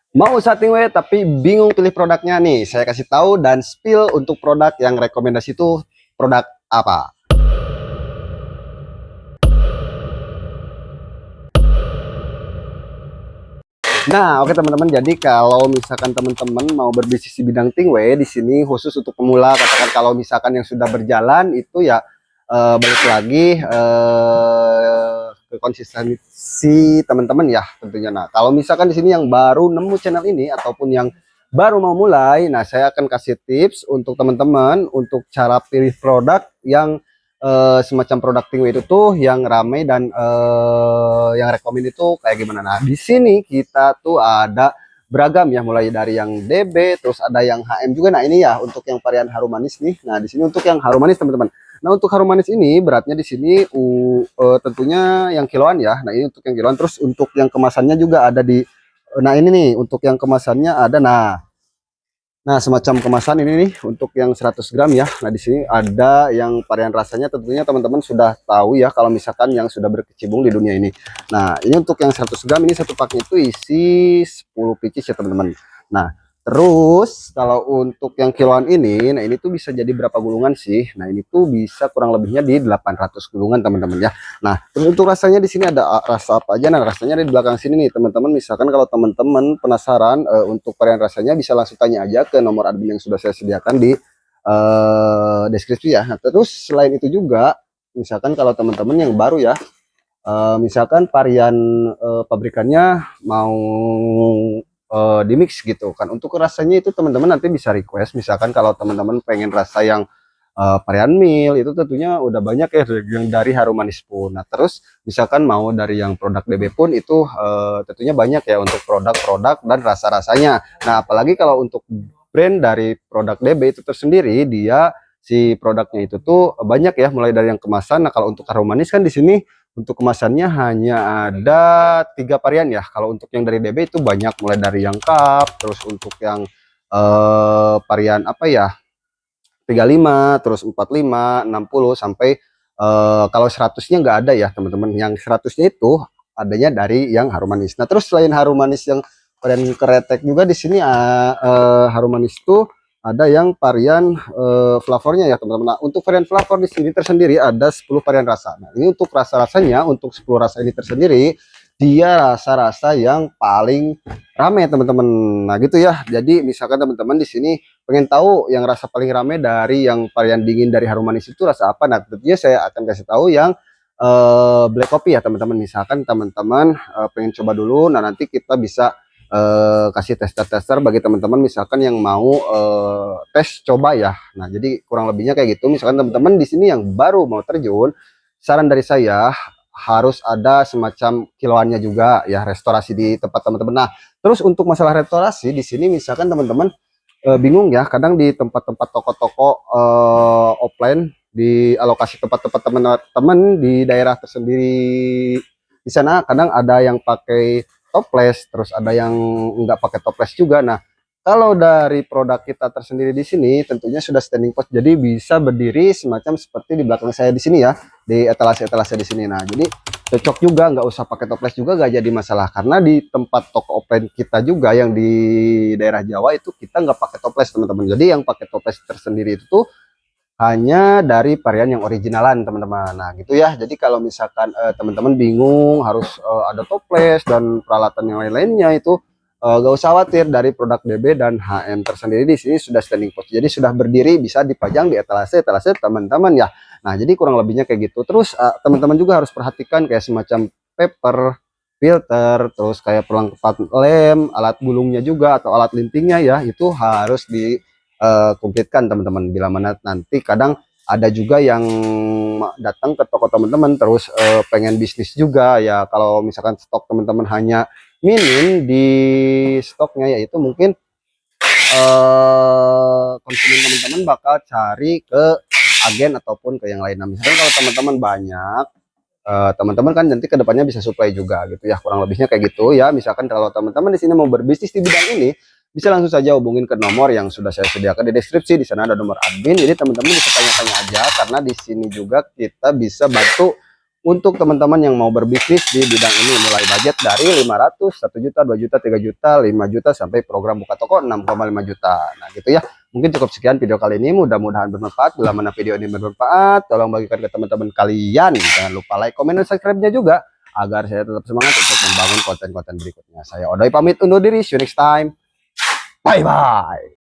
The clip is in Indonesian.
Mau setting way tapi bingung pilih produknya nih. Saya kasih tahu dan spill untuk produk yang rekomendasi itu produk apa. Nah, oke teman-teman. Jadi kalau misalkan teman-teman mau berbisnis di bidang Tingway di sini khusus untuk pemula, katakan kalau misalkan yang sudah berjalan itu ya balik lagi ke konsistensi teman-teman ya tentunya. Nah, kalau misalkan di sini yang baru nemu channel ini ataupun yang baru mau mulai, nah saya akan kasih tips untuk teman-teman untuk cara pilih produk yang semacam produk Tingway itu tuh yang ramai dan yang rekomend itu kayak gimana. Nah, di sini kita tuh ada beragam ya, mulai dari yang DB, terus ada yang HM juga. Nah, ini ya untuk yang varian harum manis nih. Nah, di sini untuk yang harum manis teman-teman. Nah, untuk harum manis ini beratnya di sini tentunya yang kiloan ya. Nah, ini untuk yang kiloan. Terus untuk yang kemasannya juga ada di. Nah, ini nih untuk yang kemasannya ada. Nah, semacam kemasan ini nih untuk yang 100 gram ya. Nah, di sini ada yang varian rasanya tentunya teman-teman sudah tahu ya kalau misalkan yang sudah berkecimpung di dunia ini. Nah, ini untuk yang 100 gram ini satu paket itu isi 10 pieces ya teman-teman. Nah, terus kalau untuk yang kiloan ini, nah ini tuh bisa jadi berapa gulungan sih? Nah, ini tuh bisa kurang lebihnya di 800 gulungan teman-teman ya. Nah, terus untuk rasanya di sini ada rasa apa aja? Nah, rasanya di belakang sini nih teman-teman. Misalkan kalau teman-teman penasaran untuk varian rasanya bisa langsung tanya aja ke nomor admin yang sudah saya sediakan di deskripsi ya. Nah, terus selain itu juga, misalkan kalau teman-teman yang baru ya, misalkan varian pabrikannya mau di mix gitu kan. Untuk rasanya itu teman-teman nanti bisa request. Misalkan kalau teman-teman pengen rasa yang varian meal itu tentunya udah banyak ya yang dari harum manis pun. Nah, terus misalkan mau dari yang produk DB pun itu tentunya banyak ya untuk produk-produk dan rasa-rasanya. Nah, apalagi kalau untuk brand dari produk DB itu tersendiri, dia si produknya itu tuh banyak ya, mulai dari yang kemasan. Nah, kalau untuk harum manis kan di sini untuk kemasannya hanya ada 3 varian ya. Kalau untuk yang dari DB itu banyak, mulai dari yang cup, terus untuk yang varian apa ya, 35, terus 45, 60 sampai kalau 100-nya nggak ada ya teman-teman. Yang 100-nya itu adanya dari yang harum manis. Nah, terus selain harum manis yang varian kretek juga di sini harum manis itu ada yang varian flavornya ya teman-teman. Nah, untuk varian flavor di sini tersendiri ada 10 varian rasa. Nah, ini untuk rasa-rasanya, untuk 10 rasa ini tersendiri dia rasa-rasa yang paling rame teman-teman. Nah, gitu ya. Jadi misalkan teman-teman di sini pengen tahu yang rasa paling rame dari yang varian dingin dari harum manis itu rasa apa, nah tentunya saya akan kasih tahu yang black coffee ya teman-teman. Misalkan teman-teman pengen coba dulu, nah nanti kita bisa kasih tester-tester bagi teman-teman misalkan yang mau tes coba ya. Nah, jadi kurang lebihnya kayak gitu. Misalkan teman-teman di sini yang baru mau terjun, saran dari saya harus ada semacam kiloannya juga ya, restorasi di tempat teman-teman. Nah, terus untuk masalah restorasi di sini misalkan teman-teman bingung ya, kadang di tempat-tempat toko-toko offline di alokasi tempat-tempat teman-teman di daerah tersendiri di sana kadang ada yang pakai toples, terus ada yang nggak pakai toples juga. Nah, kalau dari produk kita tersendiri di sini tentunya sudah standing post, jadi bisa berdiri semacam seperti di belakang saya di sini ya, di etalase-etalase di sini. Nah, jadi cocok juga, nggak usah pakai toples juga nggak jadi masalah, karena di tempat toko offline kita juga yang di daerah Jawa itu kita nggak pakai toples teman-teman. Jadi yang pakai toples tersendiri itu tuh hanya dari varian yang originalan teman-teman. Nah, gitu ya. Jadi kalau misalkan teman-teman bingung harus ada toples dan peralatan yang lain-lainnya itu gak usah khawatir, dari produk DB dan HM tersendiri di sini sudah standing post. Jadi sudah berdiri, bisa dipajang di etalase-etalase teman-teman ya. Nah, jadi kurang lebihnya kayak gitu. Terus teman-teman juga harus perhatikan kayak semacam paper, filter, terus kayak pelengkap lem, alat gulungnya juga atau alat lintingnya ya, itu harus di komplitkan teman-teman. Bila mana nanti kadang ada juga yang datang ke toko teman-teman terus pengen bisnis juga ya, kalau misalkan stok teman-teman hanya minim di stoknya, yaitu mungkin konsumen teman-teman bakal cari ke agen ataupun ke yang lain. Nah, misalkan kalau teman-teman banyak, teman-teman kan nanti kedepannya bisa supply juga gitu ya, kurang lebihnya kayak gitu ya. Misalkan kalau teman-teman di sini mau berbisnis di bidang ini, bisa langsung saja hubungin ke nomor yang sudah saya sediakan di deskripsi. Di sana ada nomor admin, jadi teman-teman bisa tanya-tanya aja, karena di sini juga kita bisa bantu untuk teman-teman yang mau berbisnis di bidang ini, mulai budget dari 500, 1 juta, 2 juta, 3 juta, 5 juta, sampai program buka toko 6,5 juta. Nah gitu ya, mungkin cukup sekian video kali ini, mudah-mudahan bermanfaat. Bila mana video ini bermanfaat, tolong bagikan ke teman-teman kalian. Jangan lupa like, komen, dan subscribe-nya juga, agar saya tetap semangat untuk membangun konten-konten berikutnya. Saya Odoy pamit undur diri, see you next time, bye bye.